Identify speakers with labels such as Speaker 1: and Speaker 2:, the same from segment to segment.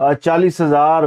Speaker 1: 40,000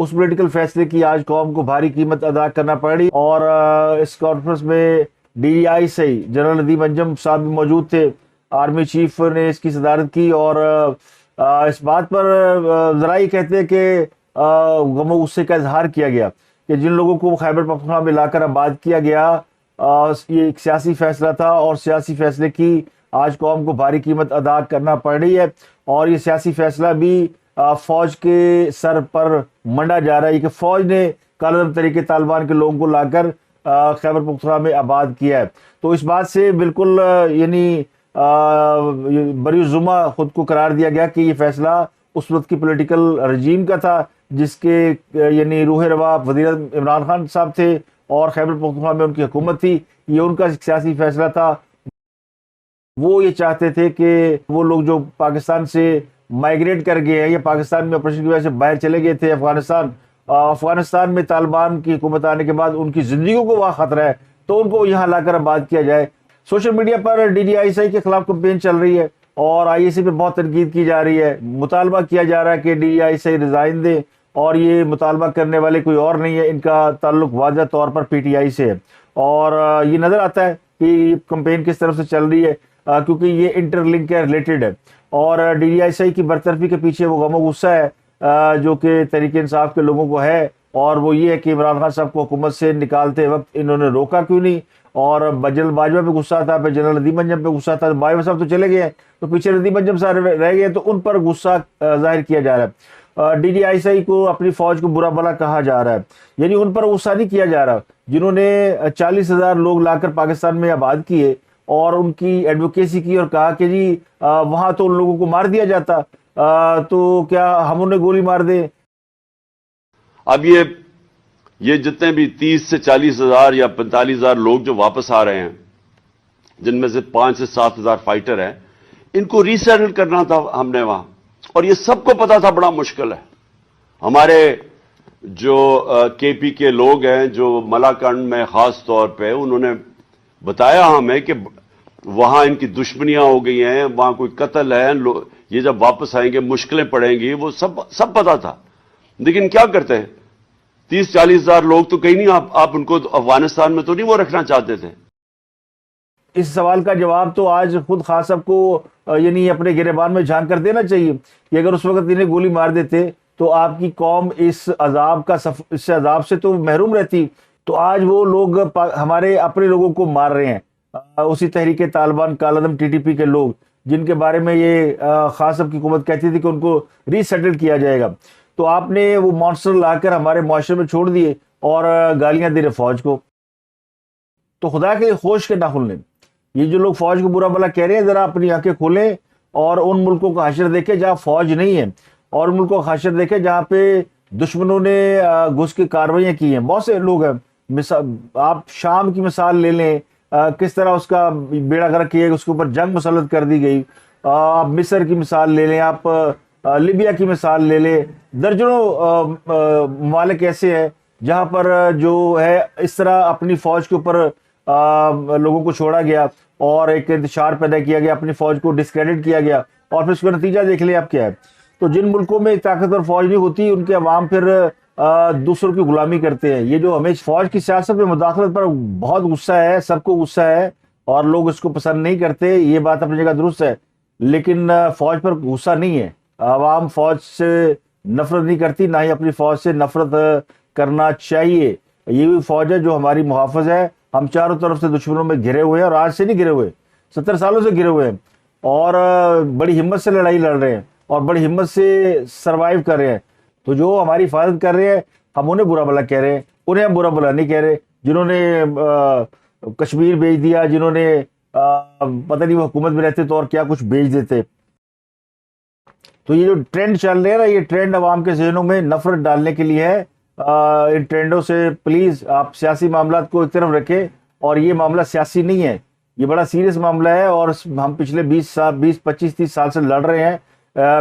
Speaker 1: اس political فیصلے کی آج قوم کو بھاری قیمت ادا کرنا پڑی. اور اس کانفرنس میں DDI سے جنرل ندیم انجم صاحب بھی موجود تھے. آرمی چیف نے اس کی صدارت کی اور اس بات پر ذرا یہ کہتے ہیں کہ غم و غصے کا اظہار کیا گیا کہ جن لوگوں کو خیبر پختونخوا میں لا کر آباد کیا گیا یہ ایک سیاسی فیصلہ تھا اور سیاسی فیصلے کی آج قوم کو بھاری قیمت ادا کرنا پڑ رہی ہے. اور یہ سیاسی فیصلہ بھی فوج کے سر پر منڈا جا رہا ہے کہ فوج نے کالعدم طریقے طالبان کے لوگوں کو لا کر خیبر پختونخوا میں آباد کیا ہے. تو اس بات سے بالکل یعنی بری ذمہ خود کو قرار دیا گیا کہ یہ فیصلہ اس وقت کی پولیٹیکل رجیم کا تھا جس کے یعنی روح روا وزیر اعظم عمران خان صاحب تھے اور خیبر پختونخوا میں ان کی حکومت تھی. یہ ان کا سیاسی فیصلہ تھا. وہ یہ چاہتے تھے کہ وہ لوگ جو پاکستان سے مائیگریٹ کر گئے ہیں یا پاکستان میں آپریشن کی وجہ سے باہر چلے گئے تھے افغانستان میں طالبان کی حکومت آنے کے بعد ان کی زندگیوں کو وہاں خطرہ ہے تو ان کو یہاں لا کر آباد کیا جائے. سوشل میڈیا پر DDI کے خلاف کمپین چل رہی ہے اور IAC پہ بہت تنقید کی جا رہی ہے. مطالبہ کیا جا رہا ہے کہ DDI ریزائن دے اور یہ مطالبہ کرنے والے کوئی اور نہیں ہے, ان کا تعلق واضح طور پر PTI سے ہے. اور یہ نظر آتا ہے کہ یہ کمپین کس طرف سے چل رہی ہے کیونکہ یہ انٹر لنک ہے, ریلیٹڈ ہے. اور DDI کی برطرفی کے پیچھے وہ غم و غصہ ہے جو کہ تحریک انصاف کے لوگوں کو ہے, اور وہ یہ ہے کہ عمران خان صاحب کو حکومت سے نکالتے وقت انہوں نے روکا کیوں نہیں. اور جنرل باجوہ پہ غصہ تھا, پھر جنرل ندیم انجم پہ غصہ تھا. باجوہ صاحب تو چلے گئے ہیں تو پیچھے ندیم انجم صاحب رہ گئے تو ان پر غصہ ظاہر کیا جا رہا ہے. DDI کو اپنی فوج کو برا بھلا کہا جا رہا ہے, یعنی ان پر غصہ نہیں کیا جا رہا جنہوں نے 40,000 لوگ لا کر پاکستان میں آباد کیے اور ان کی ایڈوکیسی کی اور کہا کہ جی وہاں تو ان لوگوں کو مار دیا جاتا تو کیا ہم انہیں گولی مار دیں.
Speaker 2: اب یہ جتنے بھی 30 سے 40,000 یا 45,000 لوگ جو واپس آ رہے ہیں جن میں سے 5 سے 7,000 فائٹر ہیں, ان کو ریسیٹل کرنا تھا ہم نے وہاں, اور یہ سب کو پتا تھا بڑا مشکل ہے. ہمارے جو KP کے لوگ ہیں جو ملاکنڈ میں خاص طور پہ انہوں نے بتایا ہمیں کہ وہاں ان کی دشمنیاں ہو گئی ہیں, وہاں کوئی قتل ہے, یہ جب واپس آئیں گے مشکلیں پڑیں گی, وہ سب پتا تھا. لیکن کیا کرتے ہیں 30-40,000 لوگ تو کہیں نہیں, آپ ان کو افغانستان میں تو نہیں وہ رکھنا چاہتے تھے.
Speaker 1: اس سوال کا جواب تو آج خود خان صاحب کو یعنی اپنے گریبان میں جھانک کر دینا چاہیے کہ اگر اس وقت انہیں گولی مار دیتے تو آپ کی قوم اس عذاب سے تو محروم رہتی. تو آج وہ لوگ ہمارے اپنے لوگوں کو مار رہے ہیں, اسی تحریک طالبان کالعدم TTP کے لوگ جن کے بارے میں یہ خان صاحب کی حکومت کہتی تھی کہ ان کو ری سیٹل کیا جائے گا. تو آپ نے وہ مانسٹر لا کر ہمارے معاشرے میں چھوڑ دیے اور گالیاں دے رہے فوج کو. تو خدا کے لیے ہوش کے نہ کھلنے, یہ جو لوگ فوج کو برا بھلا کہہ رہے ہیں ذرا اپنی آنکھیں کھولیں اور ان ملکوں کا حشر دیکھیں جہاں فوج نہیں ہے, اور ان ملکوں کا حشر دیکھیں جہاں پہ دشمنوں نے گھس کے کاروائیاں کی ہیں. بہت سے لوگ ہیں, آپ شام کی مثال لے لیں, کس طرح اس کا بیڑا غرق کیا, اس کے اوپر جنگ مسلط کر دی گئی. آپ مصر کی مثال لے لیں, آپ لیبیا کی مثال لے لیں. درجنوں ممالک ایسے ہیں جہاں پر جو ہے اس طرح اپنی فوج کے اوپر لوگوں کو چھوڑا گیا اور ایک انتشار پیدا کیا گیا, اپنی فوج کو ڈسکریڈٹ کیا گیا, اور پھر اس کا نتیجہ دیکھ لیں آپ کیا ہے. تو جن ملکوں میں طاقتور فوج نہیں ہوتی ان کے عوام پھر دوسروں کی غلامی کرتے ہیں. یہ جو ہمیں فوج کی سیاست میں مداخلت پر بہت غصہ ہے, سب کو غصہ ہے اور لوگ اس کو پسند نہیں کرتے, یہ بات اپنی جگہ درست ہے, لیکن فوج پر غصہ نہیں ہے. عوام فوج سے نفرت نہیں کرتی, نہ ہی اپنی فوج سے نفرت کرنا چاہیے. یہ بھی فوج ہے جو ہماری محافظ ہے. ہم چاروں طرف سے دشمنوں میں گھرے ہوئے ہیں, اور آج سے نہیں گھرے ہوئے, 70 سالوں سے گھرے ہوئے ہیں, اور بڑی ہمت سے لڑائی لڑ رہے ہیں اور بڑی ہمت سے سروائیو کر رہے ہیں. تو جو ہماری حفاظت کر رہے ہیں ہم انہیں برا بھلا کہہ رہے ہیں, انہیں ہم برا بھلا نہیں کہہ رہے. جنہوں نے کشمیر بیچ دیا, جنہوں نے پتہ نہیں وہ حکومت میں رہتے تو اور کیا کچھ بیچ دیتے. تو یہ جو ٹرینڈ چل رہے ہیں نا, یہ ٹرینڈ عوام کے ذہنوں میں نفرت ڈالنے کے لیے ہے. ان ٹرینڈوں سے پلیز آپ سیاسی معاملات کو ایک طرف رکھیں, اور یہ معاملہ سیاسی نہیں ہے, یہ بڑا سیریس معاملہ ہے, اور ہم پچھلے 25-30 سال سے لڑ رہے ہیں.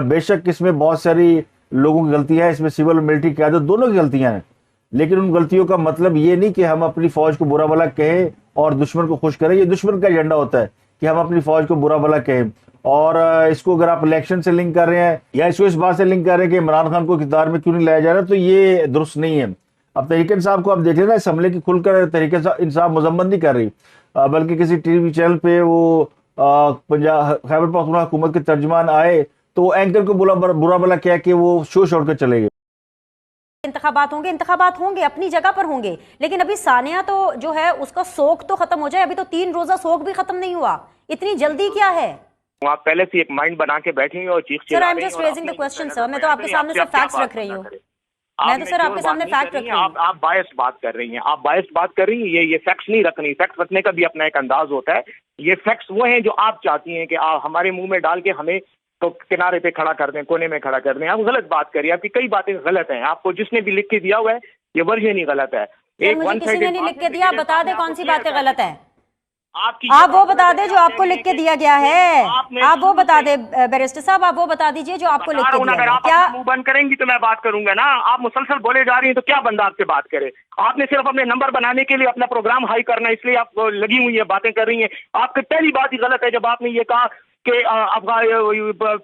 Speaker 1: بے شک اس میں بہت ساری لوگوں کی غلطیاں ہیں, اس میں سول اور ملٹری قیادت دونوں کی غلطیاں ہیں, لیکن ان غلطیوں کا مطلب یہ نہیں کہ ہم اپنی فوج کو برا بھلا کہیں اور دشمن کو خوش کریں. یہ دشمن کا ایجنڈا ہوتا ہے کہ ہم اپنی فوج کو برا بھلا کہیں, اور اس کو اگر آپ الیکشن سے لنک کر رہے ہیں یا اس کو اس بات سے لنک کر رہے ہیں کہ عمران خان کو اقتدار میں کیوں نہیں لایا جا رہا، تو یہ درست نہیں ہے۔ اب تحریک انصاف کو آپ دیکھ رہے ہیں نا، اس حملے کی کھل کر تحریک انصاف مذمت نہیں کر رہی، بلکہ کسی ٹی وی چینل پہ وہ خیبر پختونخوا حکومت کے ترجمان آئے تو وہ اینکر کو برا بلا کیا کہ وہ شو چھوڑ کر چلے گئے۔
Speaker 3: انتخابات ہوں گے اپنی جگہ پر ہوں گے، لیکن ابھی ثانیہ تو جو ہے اس کا سوگ تو ختم ہو جائے، ابھی تو 3 روزہ سوگ بھی ختم نہیں ہوا، اتنی جلدی کیا ہے؟
Speaker 4: آپ پہلے سے ایک مائنڈ بنا کے بیٹھیں گے اور چیخ
Speaker 3: sir I am just raising the question sir, میں تو آپ کے سامنے سے فیکٹس رکھ رہی ہوں، میں تو سر آپ کے سامنے فیکٹ رکھ رہی ہوں۔
Speaker 4: آپ بائس بات کر رہی ہیں، آپ بائس بات کر رہی ہیں، یہ فیکٹس نہیں رکھنی، فیکٹس رکھنے کا بھی اپنا ایک انداز ہوتا ہے۔ یہ فیکٹس وہ ہیں جو آپ چاہتی ہیں کہ آپ ہمارے منہ میں ڈال کے ہمیں تو کنارے پہ کھڑا کر دیں، کونے میں کھڑا کر دیں۔ آپ غلط بات کریے، آپ کی کئی باتیں غلط ہیں، آپ کو جس نے بھی لکھ کے دیا ہوا ہے یہ ورژن ہی غلط ہے۔
Speaker 3: مجھے کسی نے نہیں لکھ کے دیا، بتا دے کون سی باتیں غلط ہیں، آپ وہ بتا دیں جو آپ کو لکھ کے دیا گیا ہے، آپ وہ بتا دیں بیرسٹر صاحب، آپ وہ بتا دیجئے جو آپ کو لکھ کے دیا
Speaker 4: اگر
Speaker 3: گیا۔
Speaker 4: آپ
Speaker 3: کیا
Speaker 4: منہ بند کریں گی تو میں بات کروں گا نا، آپ مسلسل بولے جا رہی ہیں تو کیا بندہ آپ سے بات کرے؟ آپ نے صرف اپنے نمبر بنانے کے لیے اپنا پروگرام ہائی کرنا، اس لیے آپ لگی ہوئی ہیں باتیں کر رہی ہیں۔ آپ کی پہلی بات ہی غلط ہے جب آپ نے یہ کہا کہ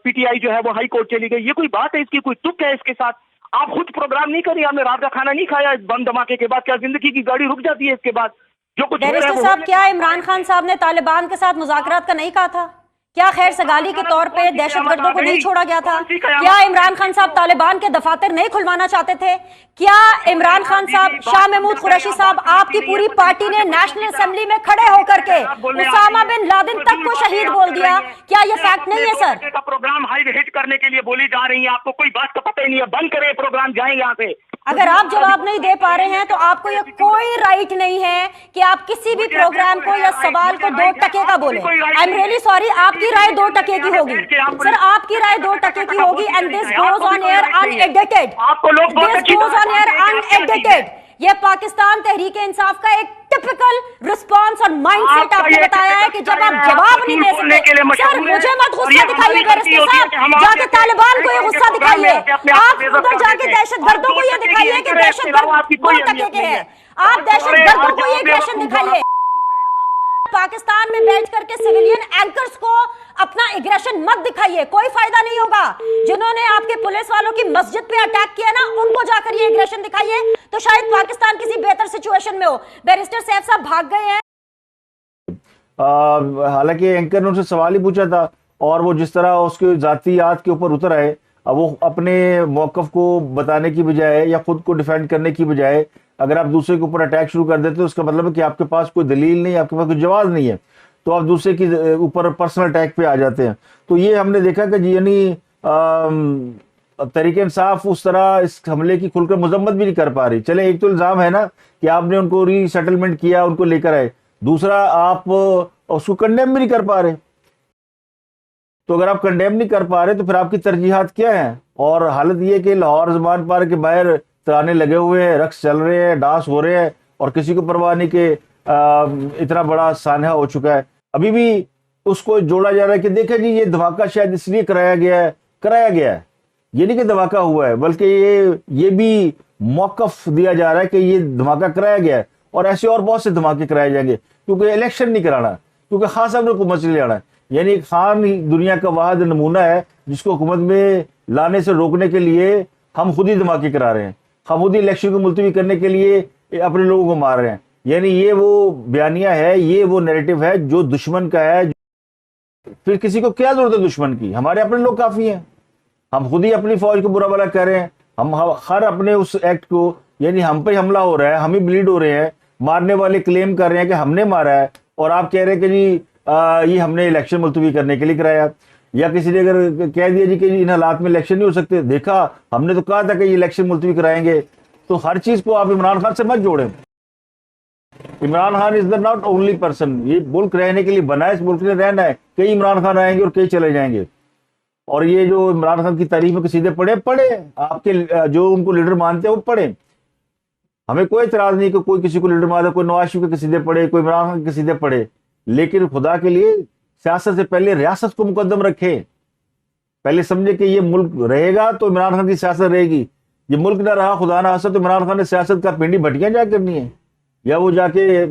Speaker 4: پی ٹی آئی جو ہے وہ ہائی کورٹ چلی گئی، یہ کوئی بات ہے؟ اس کی کوئی تک ہے اس کے ساتھ؟ آپ خود پروگرام نہیں کری، آپ نے رات کا کھانا نہیں کھایا بم دھماکے کے بعد؟ کیا زندگی کی گاڑی رک جاتی ہے اس کے بعد؟ جو کچھ
Speaker 3: بیرسٹر صاحب کیا عمران خان صاحب نے طالبان کے ساتھ مذاکرات کا نہیں کہا تھا؟ کیا خیر سگالی کے طور پہ دہشت گردوں کو نہیں چھوڑا گیا تھا؟ کیا عمران خان صاحب طالبان کے دفاتر نہیں کھلوانا چاہتے تھے؟ کیا عمران خان صاحب، شاہ محمود قریشی صاحب، آپ کی پوری پارٹی نے نیشنل اسمبلی میں کھڑے ہو کر کے اسامہ بن لادن تک کو شہید بول دیا؟ کیا یہ فیکٹ نہیں ہے سر؟
Speaker 4: پروگرام ہائی ہٹ کرنے کے لیے بولی جا رہی ہیں، آپ کو کوئی بات کا پتہ ہی نہیں ہے، بند کریں پروگرام، جائیں یہاں سے۔
Speaker 3: اگر آپ جواب نہیں دے پا رہے ہیں تو آپ کو یہ کوئی رائٹ نہیں ہے کہ آپ کسی بھی پروگرام کو یا سوال کو 2 ٹکے کا بولیں۔ آئی ایم ریئلی سوری، آپ کی رائے 2 ٹکے کی ہوگی سر، آپ کی رائے 2 ٹکے کی ہوگی، and this goes on air unedited, this goes on air unedited. یہ پاکستان تحریک انصاف کا ایک ٹپیکل رسپانس اور مائنڈ سیٹ آپ نے بتایا ہے کہ جب آپ جواب نہیں دے سکتے۔ سر مجھے مت غصہ دکھائیے بیرسٹر صاحب، جا کے طالبان کو یہ غصہ دکھائیے، آپ ادھر جا کے دہشت گردوں کو یہ دکھائیے کہ دہشت گرد 2 ٹکے کے ہیں، آپ دہشت گردوں کو یہ اگریشن دکھائیے۔ پاکستان میں بیٹھ کر کے سویلین اینکرز کو اپنا اگریشن مت دکھائیے، کوئی فائدہ نہیں ہوگا۔ جنہوں نے آپ کے پولیس والوں کی مسجد پہ اٹیک کیا نا، ان کو جا کر یہ اگریشن دکھائیے تو شاید پاکستان کسی بہتر سچویشن میں ہو۔ بیرسٹر سیف صاحب بھاگ گئے ہیں۔
Speaker 1: حالانکہ اینکر نے ان سے سوال ہی پوچھا تھا، اور وہ جس طرح اس کے ذاتیات کے اوپر اتر آئے، وہ اپنے موقف کو بتانے کی بجائے یا خود کو ڈیفینڈ کرنے کی بجائے اگر آپ دوسرے کے اوپر اٹیک شروع کر دیتے تو اس کا مطلب ہے کہ آپ کے پاس کوئی دلیل نہیں، آپ کے پاس کوئی جواز نہیں ہے، تو آپ دوسرے کے اوپر پرسنل اٹیک پہ آ جاتے ہیں۔ تو یہ ہم نے دیکھا کہ یعنی تحریک انصاف اس طرح اس حملے کی کھل کر مذمت بھی نہیں کر پا رہی۔ چلیں ایک تو الزام ہے نا کہ آپ نے ان کو ری سیٹلمنٹ کیا، ان کو لے کر آئے، دوسرا آپ اس کو کنڈیم بھی نہیں کر پا رہے۔ تو اگر آپ کنڈیم نہیں کر پا رہے تو پھر آپ کی ترجیحات کیا ہیں؟ اور حالت یہ کہ لاہور زمان پار کے باہر ترانے لگے ہوئے ہیں، رقص چل رہے ہیں، ڈانس ہو رہے ہیں، اور کسی کو پرواہ نہیں کہ اتنا بڑا سانحہ ہو چکا ہے۔ ابھی بھی اس کو جوڑا جا رہا ہے کہ دیکھیں جی یہ دھماکہ شاید اس لیے کرایا گیا ہے، یہ نہیں کہ دھماکہ ہوا ہے، بلکہ یہ بھی موقف دیا جا رہا ہے کہ یہ دھماکہ کرایا گیا ہے، اور ایسے اور بہت سے دھماکے کرائے جائیں گے، کیونکہ الیکشن نہیں کرانا، کیونکہ خان صاحب نے حکومت سے لے آنا ہے۔ یعنی خان دنیا کا واحد نمونہ ہے جس کو حکومت میں لانے سے روکنے کے لیے ہم خود ہی دھماکے کرا رہے ہیں، ہم خود ہی الیکشن کو ملتوی کرنے کے لیے اپنے لوگوں کو مار رہے ہیں۔ یعنی یہ وہ بیانیہ ہے، یہ وہ نیریٹو ہے جو دشمن کا ہے۔ پھر کسی کو کیا ضرورت ہے دشمن کی؟ ہمارے اپنے لوگ کافی ہیں، ہم خود ہی اپنی فوج کو برا بھلا کہہ رہے ہیں، ہم ہر اپنے اس ایکٹ کو، یعنی ہم پہ حملہ ہو رہا ہے، ہم ہی بلیڈ ہو رہے ہیں، مارنے والے کلیم کر رہے ہیں کہ ہم نے مارا ہے، اور آپ کہہ رہے ہیں کہ جی یہ ہم نے الیکشن ملتوی کرنے کے لیے کرایا۔ یا کسی نے اگر کہہ دیا جی کہ ان حالات میں الیکشن نہیں ہو سکتے، دیکھا ہم نے تو کہا تھا کہ یہ الیکشن ملتوی کرائیں گے۔ تو ہر چیز کو آپ عمران خان سے مت جوڑیں۔ عمران خان از دا ناٹ اونلی پرسن، یہ ملک رہنے کے لیے بنا ہے، اس ملک نے رہنا ہے، کئی عمران خان آئیں گے اور کئی چلے جائیں گے۔ اور یہ جو عمران خان کی تعریف میں قصیدے پڑھے آپ کے جو ان کو لیڈر مانتے ہیں وہ پڑھیں، ہمیں کوئی اعتراض نہیں کہ کوئی کسی کو لیڈر مانتا، کوئی نواز شریف کے قصیدے پڑھے، کوئی عمران خان کے قصیدے پڑھے، لیکن خدا کے لیے سیاست سے پہلے ریاست کو مقدم رکھے۔ پہلے سمجھے کہ یہ ملک رہے گا تو عمران خان کی سیاست رہے گی، یہ ملک نہ رہا خدا نہ خاصہ تو عمران خان نے سیاست کا پنڈی بھٹیاں جا کرنی ہے، یا وہ جا کے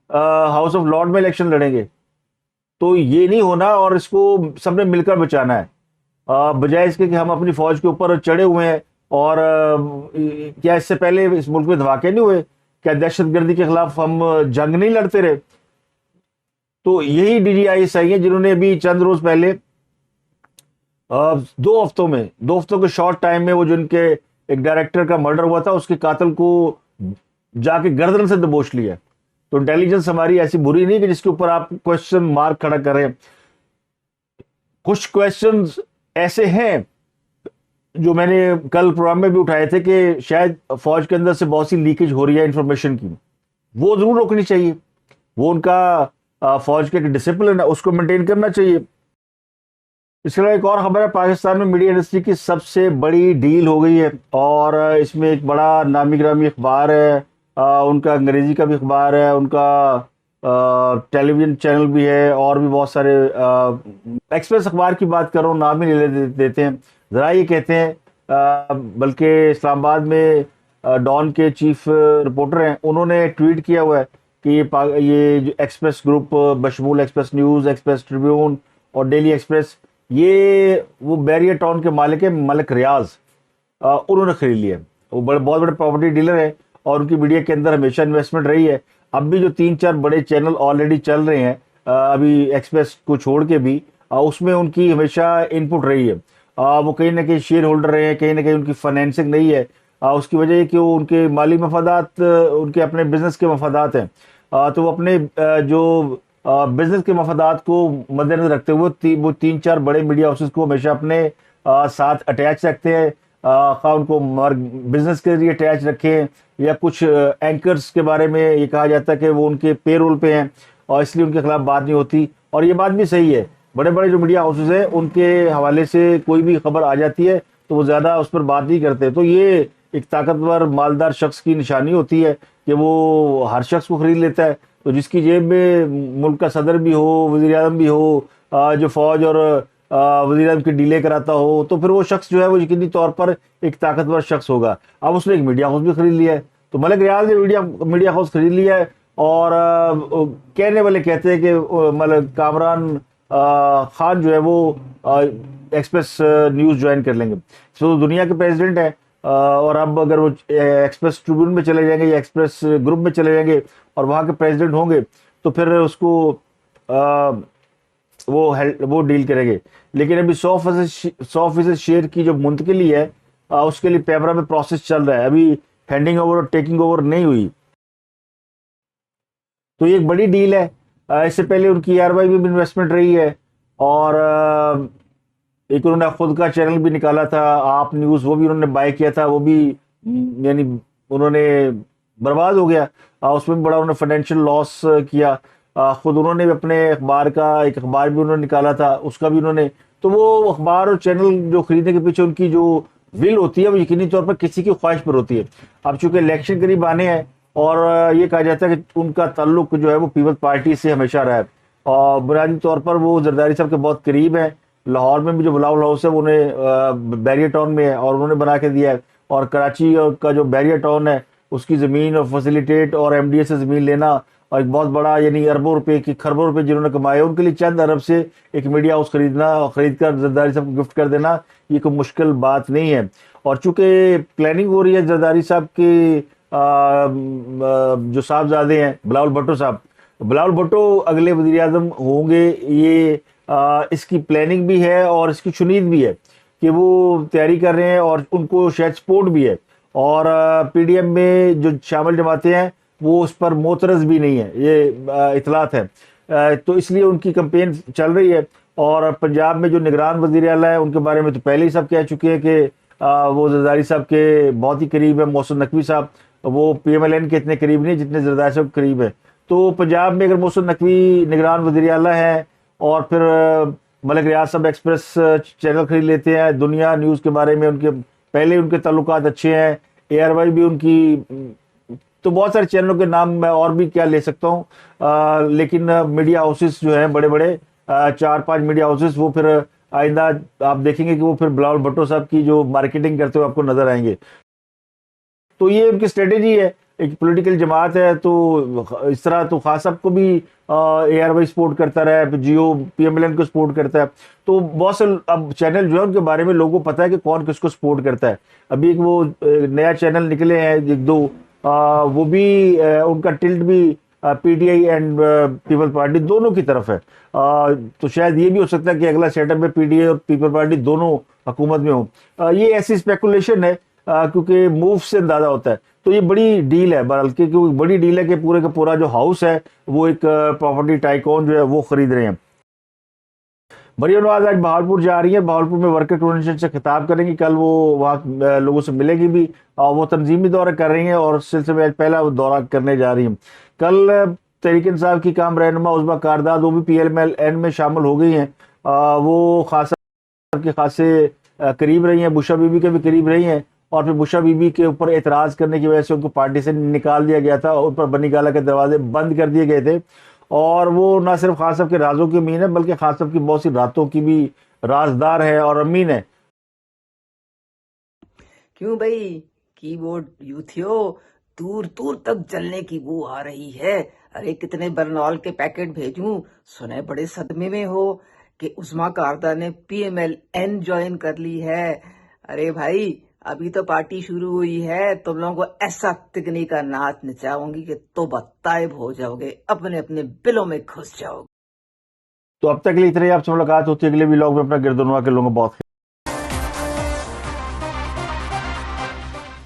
Speaker 1: ہاؤس آف لارڈ میں الیکشن لڑیں گے۔ تو یہ نہیں ہونا اور اس کو سب نے مل کر بچانا ہے، بجائے اس کے کہ ہم اپنی فوج کے اوپر چڑھے ہوئے ہیں۔ اور کیا اس سے پہلے اس ملک میں دھماکے نہیں ہوئے؟ کیا دہشت گردی کے خلاف ہم جنگ نہیں لڑتے رہے؟ تو یہی D G I S I ہیں جنہوں نے ابھی چند روز پہلے 2 ہفتوں کے شارٹ ٹائم میں وہ جن کے ایک ڈائریکٹر کا مرڈر ہوا تھا، اس کے قاتل کو جا کے گردن سے دبوچ لیا۔ تو انٹیلیجنس ہماری ایسی بری نہیں کہ جس کے اوپر آپ کوشچن مارک کھڑا کریں۔ کچھ کوشچنز ایسے ہیں جو میں نے کل پروگرام میں بھی اٹھائے تھے کہ شاید فوج کے اندر سے بہت سی لیکیج ہو رہی ہے انفارمیشن کی، وہ ضرور روکنی چاہیے۔ وہ ان کا فوج کا ایک ڈسپلن ہے، اس کو مینٹین کرنا چاہیے۔ اس کے علاوہ ایک اور خبر ہے، پاکستان میں میڈیا انڈسٹری کی سب سے بڑی ڈیل ہو گئی ہے، اور اس میں ایک بڑا نامی گرامی اخبار ہے، ان کا انگریزی کا بھی اخبار ہے، ان کا ٹیلی ویژن چینل بھی ہے، اور بھی بہت سارے، ایکسپریس اخبار کی بات کر رہا ہوں، نام ہی نہیں دیتے ہیں، ذرا یہ کہتے ہیں، بلکہ اسلام آباد میں ڈان کے چیف رپورٹر ہیں، انہوں نے ٹویٹ کیا ہوا ہے کہ یہ جو ایکسپریس گروپ بشمول ایکسپریس نیوز، ایکسپریس ٹریبیون اور ڈیلی ایکسپریس، یہ وہ بیریا ٹاؤن کے مالک ہیں ملک ریاض، انہوں نے خرید لیا ہے۔ وہ بہت بڑے پراپرٹی ڈیلر ہیں اور ان کی میڈیا کے اندر ہمیشہ انویسٹمنٹ رہی ہے۔ اب بھی جو 3-4 بڑے چینل آلریڈی چل رہے ہیں ابھی ایکسپریس کو چھوڑ کے بھی، اس میں ان کی ہمیشہ ان پٹ رہی ہے۔ وہ کہیں نہ کہیں شیئر ہولڈر رہے ہیں، کہیں نہ کہیں ان کی فائنینسنگ نہیں ہے۔ اس کی وجہ یہ کہ وہ ان کے مالی مفادات، ان کے اپنے بزنس کے مفادات ہیں، تو وہ اپنے جو بزنس کے مفادات کو مد نظر رکھتے ہوئے وہ 3-4 بڑے میڈیا ہاؤسز کو ہمیشہ اپنے ساتھ اٹیچ رکھتے ہیں، خواہ ان کو بزنس کے ذریعے اٹیچ رکھیں یا کچھ اینکرز کے بارے میں یہ کہا جاتا ہے کہ وہ ان کے پے رول پہ ہیں اور اس لیے ان کے خلاف بات نہیں ہوتی، اور یہ بات بھی صحیح ہے۔ بڑے بڑے جو میڈیا ہاؤسز ہیں ان کے حوالے سے کوئی بھی خبر آ جاتی ہے تو وہ زیادہ اس پر بات نہیں کرتے، تو یہ ایک طاقتور مالدار شخص کی نشانی ہوتی ہے کہ وہ ہر شخص کو خرید لیتا ہے۔ تو جس کی جیب میں ملک کا صدر بھی ہو، وزیر اعظم بھی ہو، جو فوج اور وزیر اعظم کی ڈیلے کراتا ہو، تو پھر وہ شخص جو ہے وہ یقینی طور پر ایک طاقتور شخص ہوگا۔ اب اس نے ایک میڈیا ہاؤس بھی خرید لیا ہے، تو ملک ریاض نے میڈیا ہاؤس خرید لیا ہے، اور کہنے والے کہتے ہیں کہ ملک کامران خان جو ہے وہ ایکسپریس نیوز جوائن کر لیں گے، تو دنیا کے پریزیڈنٹ ہیں، اور اب اگر وہ ایکسپریس ٹریبیون میں چلے جائیں گے یا ایکسپریس گروپ میں چلے جائیں گے اور وہاں کے پریزیڈنٹ ہوں گے تو پھر اس کو وہ ڈیل کریں گے۔ لیکن ابھی 100% شیئر کی جو منتقلی ہے اس کے لیے پیپرا میں پروسیس چل رہا ہے، ابھی ہینڈنگ اوور اور ٹیکنگ اوور نہیں ہوئی، تو یہ ایک بڑی ڈیل ہے۔ اس سے پہلے ان کی RY میں بھی انویسٹمنٹ رہی ہے، اور ایک انہوں نے خود کا چینل بھی نکالا تھا آپ نیوز، وہ بھی انہوں نے بائی کیا تھا، وہ بھی یعنی انہوں نے برباد ہو گیا، اس میں بڑا انہوں نے فائنینشیل لاس کیا۔ خود انہوں نے اپنے اخبار کا ایک اخبار بھی انہوں نے نکالا تھا، اس کا بھی انہوں نے، تو وہ اخبار اور چینل جو خریدنے کے پیچھے ان کی جو ول ہوتی ہے وہ یقینی طور پر کسی کی خواہش پر ہوتی ہے۔ اب چونکہ الیکشن قریب آنے ہیں اور یہ کہا جاتا ہے کہ ان کا تعلق جو ہے وہ پیپلز پارٹی سے ہمیشہ رہا ہے، اور بنیادی طور پر وہ زرداری صاحب کے بہت قریب ہیں۔ لاہور میں بھی جو بلاول ہاؤس ہے وہ انہیں بیریا ٹاؤن میں ہے اور انہوں نے بنا کے دیا ہے، اور کراچی کا جو بیریا ٹاؤن ہے اس کی زمین اور فیسیلیٹیٹ اور MDA سے زمین لینا، اور ایک بہت بڑا یعنی اربوں روپے کی کھربوں روپے جنہوں نے کمائے، ان کے لیے چند ارب سے ایک میڈیا ہاؤس خرید کر زرداری صاحب کو گفٹ کر دینا یہ کوئی مشکل بات نہیں ہے۔ اور چونکہ پلاننگ ہو رہی ہے زرداری صاحب کی جو صاحبزادے ہیں بلاول بھٹو صاحب، بلاول بھٹو اگلے وزیر اعظم ہوں گے، یہ اس کی پلاننگ بھی ہے اور اس کی چنید بھی ہے کہ وہ تیاری کر رہے ہیں، اور ان کو شاید سپورٹ بھی ہے، اور PDM میں جو شامل جماعتیں ہیں وہ اس پر معترض بھی نہیں ہے، یہ اطلاعات ہے، تو اس لیے ان کی کمپین چل رہی ہے۔ اور پنجاب میں جو نگران وزیر اعلیٰ ہیں ان کے بارے میں تو پہلے ہی سب کہہ چکے ہیں کہ وہ زرداری صاحب کے بہت ہی قریب ہے، محسن نقوی صاحب، وہ PMLN کے اتنے قریب نہیں جتنے زرداری صاحب کے قریب ہے۔ تو پنجاب میں اگر محسن نقوی نگران وزیر اعلیٰ ہیں اور پھر ملک ریاض صاحب ایکسپریس چینل خرید لیتے ہیں، دنیا نیوز کے بارے میں ان کے پہلے ان کے تعلقات اچھے ہیں، ARY بھی ان کی، تو بہت سارے چینلوں کے نام میں اور بھی کیا لے سکتا ہوں، لیکن میڈیا ہاؤسز جو ہیں بڑے بڑے 4-5 میڈیا ہاؤسز، وہ پھر آئندہ آپ دیکھیں گے کہ وہ پھر بلاول بھٹو صاحب کی جو مارکیٹنگ کرتے ہوئے آپ کو نظر آئیں گے۔ تو یہ ان کی اسٹریٹجی ہے، ایک پولیٹیکل جماعت ہے، تو اس طرح تو خان صاحب کو بھی اے آر وائی سپورٹ کرتا رہا ہے، Geo P M L N کو سپورٹ کرتا ہے، تو بہت سے اب چینل جو ہے ان کے بارے میں لوگوں کو پتا ہے کہ کون کس کو سپورٹ کرتا ہے. ابھی ایک وہ نیا چینل نکلے ہیں ایک دو، وہ بھی ان کا ٹلٹ بھی P T I and people party دونوں کی طرف ہے. تو شاید یہ بھی ہو سکتا ہے کہ اگلا سیٹ اپ میں پی ٹی آئی اور پیپل پارٹی دونوں حکومت میں ہوں. یہ ایسی اسپیکولیشن ہے کیونکہ موو سے اندازہ ہوتا ہے. تو یہ بڑی ڈیل ہے بہرحال، کیونکہ بڑی ڈیل ہے کہ پورے کا پورا جو ہاؤس ہے وہ ایک پراپرٹی ٹائکون جو ہے وہ خرید رہے ہیں. مریم نواز آج بہاولپور جا رہی ہے، بہاولپور میں ورکر کنونشن سے خطاب کریں گی، کل وہ وہاں لوگوں سے ملے گی بھی، اور وہ تنظیمی دورہ کر رہی ہیں اور سلسلے میں پہلا وہ دورہ کرنے جا رہی ہیں. کل تحریک انصاف کی کام رہنما عظمیٰ کارداد وہ بھی پی ایم ایل این میں شامل ہو گئی ہیں. وہ خاصا کے خاصے قریب رہی ہیں، بشا بی بی کے بھی قریب رہی ہیں، اور پھر بشا بی بی کے اوپر اعتراض کرنے کی وجہ سے ان کو پارٹی سے نکال دیا گیا تھا، ان پر بنی گالہ کے دروازے بند کر دیے گئے تھے. اور وہ نہ صرف خان صاحب کے رازوں کی امین ہے بلکہ خان صاحب کی بہت سی راتوں کی بھی رازدار ہے اور امین ہے.
Speaker 5: کیوں بھائی کی بورڈ یوتھیو دور دور تک جلنے کی بو آ رہی ہے. ارے کتنے برنال کے پیکٹ بھیجوں، سنے بڑے صدمے میں ہو کہ عظمیٰ کارداد نے P M L N join کر لی ہے. ارے بھائی ابھی تو پارٹی شروع ہوئی ہے، تم لوگوں کو ایسا تگنی کا نعت نچاؤں گی کہ توبہ طائب ہو جاؤ گے، اپنے اپنے بلوں میں گھس جاؤ گے.
Speaker 1: تو اب تک کے لیے اتنا ہی. آپ سے ملاقات ہوتی ہے اگلے ولاگ میں. اپنا گردنوا کے لوگوں بہت